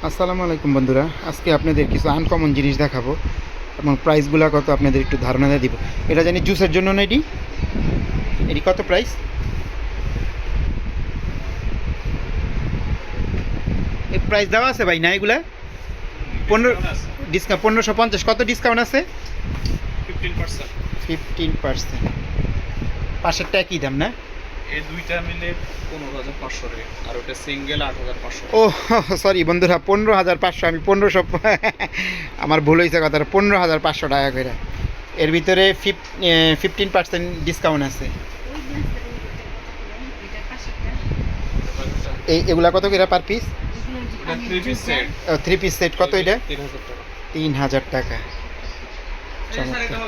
আসসালামু আলাইকুম বন্ধুরা, আজকে আপনাদের কিছু আনকমন জিনিস দেখাবো এবং প্রাইসগুলো কত আপনাদের একটু ধারণা দিয়ে দিব। এটা জানি জুসের জন্য না, এটি এটি কত প্রাইস? এই প্রাইস দেওয়া আছে ভাই না? এগুলা 15 ডিসকাউন্ট, 1550। কত ডিসকাউন্ট আছে? 15%। পাশেরটা একই দাম না? এই দুইটা মিলে 15,500 টাকা, আর ওটা সিঙ্গেল 8,500। ও সরি বন্ধুরা, 15,500। আমি 1500 আমার ভুল হয়েছে কথাটা, 15,500 টাকা করে। এর ভিতরে 15% ডিসকাউন্ট আছে। এগুলা কত করে পার পিস? এটা 3 পিস সেট। 3 পিস সেট কত এটা? 3,000 টাকা। 3,000 টাকা। চমৎকার।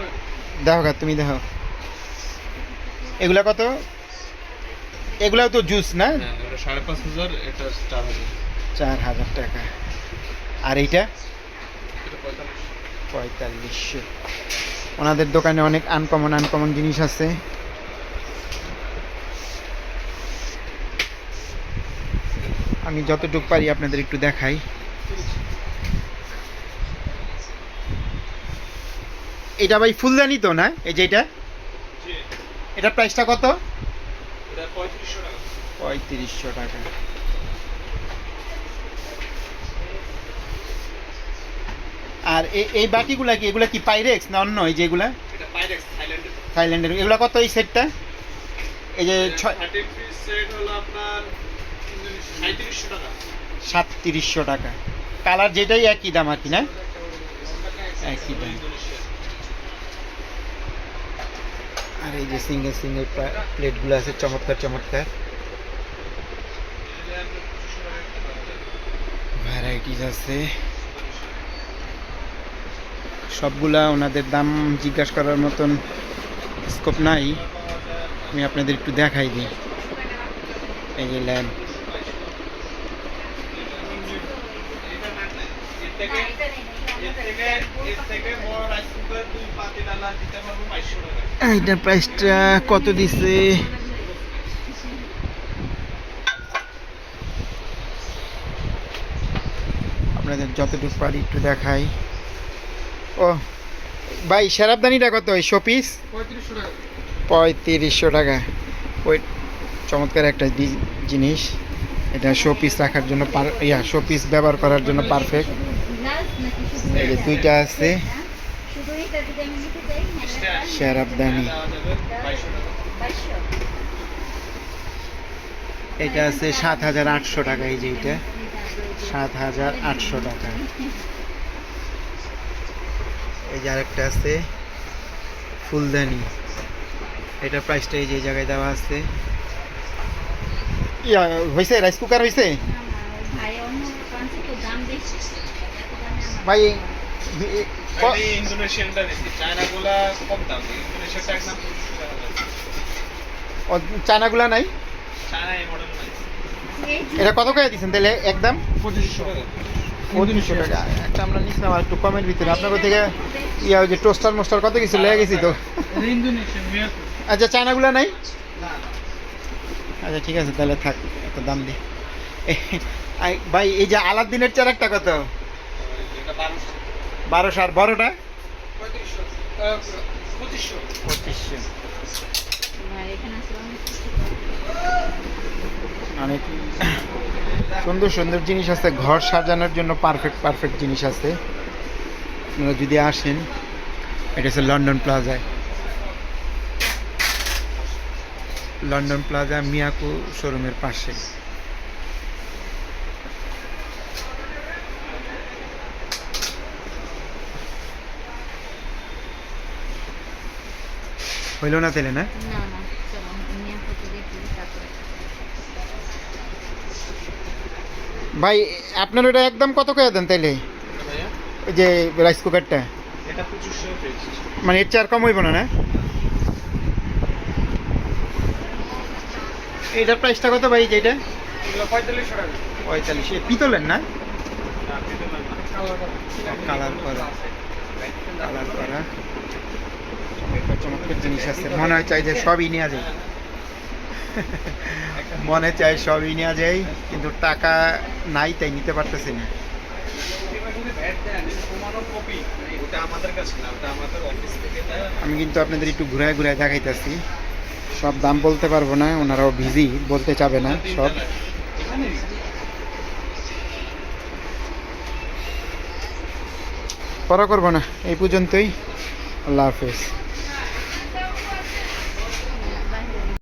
দেখো গা, তুমি দেখো এগুলা কত? এগুলাও তো জুস না? হ্যাঁ, এটা 5,500, এটা 4,000। 4,000 টাকা। আর এইটা এটা 45। 4500। ওনাদের দোকানে অনেক আনকমন জিনিস আছে। আমি যতটুকু পারি আপনাদের একটু দেখাই। এটা ভাই ফুলদানি তো না? এই যে এটা, জি, এটার প্রাইসটা কত? এটা 3500 টাকা। 3500 টাকা। আর এই বাটিগুলা কি, এগুলা কি পাইরেক্স না অন্য? এই যেগুলা এটা পাইরেক্স থাইল্যান্ডের। থাইল্যান্ডের, এগুলা কত এই সেটটা? এই যে 30 পিস সেট হলো আপনার 3700 টাকা। 3700 টাকা। কালার যেটাই একই দাম আর কি না? একই দাম। আর এই যে সিঙ্গেল প্লেটগুলো আছে, চমৎকার ভ্যারাইটিস আছে। সবগুলা ওনাদের দাম জিজ্ঞাসা করার মতন স্কোপ নাই। আমি আপনাদের একটু দেখাই দিই। এই যে ল্যাম্প, এইটার প্রাইসটা কত দিছে? আপনাদের যতটুকু পারি একটু দেখাই। ও ভাই, শেরাবদানিটা কত? এই শোপিস 3500 টাকা। 3500 টাকা। ওই চমৎকার একটা জিনিস। এটা শোপিস রাখার জন্য, শোপিস ব্যবহার করার জন্য পারফেক্ট। এই যে দুইটা আছে শেরাবদানি। এটা আছে 7,800 টাকা। এই যে এটা 7,800 টাকা। এই যে আরেকটা আছে ফুলদানি, এটার প্রাইসটা এই যে জায়গায় দেওয়া আছে। হয়েছে? রাইস কুকার হয়েছে ভাই? ইন্দোনেশিয়ানটা দিছি, চায়নাগুলা কম দাম, ইন্দোনেশিয়াটা একদম 2500 টাকা। চায়নাগুলা নাই? চায়না এই মডেল নাই। এটা কত করে দিচ্ছেন তাহলে একদম? 2500 টাকা। 2500 টাকা। একটা আমরা নিচ্ছিলাম আর একটু কমের ভিতরে। আপনার থেকে ওই যে টোস্টার মোস্টার কত কিছু লেগে গেছি তো। ইন্দোনেশিয়ান মিয়াকো। আচ্ছা, চায়নাগুলা নাই? না। আচ্ছা ঠিক আছে, তাহলে থাক, এত দাম দিই। ভাই এই যে আলাদিনের চারাকটা কত? এটা 1200। 1200। আর বড়টা? 3500। 2500। 2500। অনেক সুন্দর জিনিস আছে, ঘর সাজানোর জন্য পারফেক্ট জিনিস আছে। আপনারা যদি আসেন, এটা হচ্ছে লন্ডন প্লাজা মিয়াকো শোরুমের পাশে। হইল না তাহলে না? ভাই আপনার ওটা একদম কত করে দেন তাইলে? ভাইয়া, ওই যে রাইস কুকারটা, এটা 2500 পেয়েছি। মানে এর চেয়ে আর কম হইব না? এইটার প্রাইসটা কত ভাই? যেটা এগুলো 4500 টাকা। 45। পিতলের না? না, পিতল না। কালার করা চমৎকার জিনিস আছে। মনে হয় চাই যে সবই নেওয়া যায়, কিন্তু টাকা নাই তাই নিতে পারতেছি না। এবার যদি ভ্যাট দেন প্রমাণও কপি ওটা আমাদের কাছে না, ওটা আমাদের অফিস থেকে দেয়। আমি কিন্তু আপনাদের একটু ঘুরায় ঘুরায় দেখাইতেছি, সব দাম বলতে পারবো না, ওনারাও বিজি, বলতে চাবে না সব। এখানে পরে করবো না, এই পর্যন্তই। আল্লাহ হাফেজ।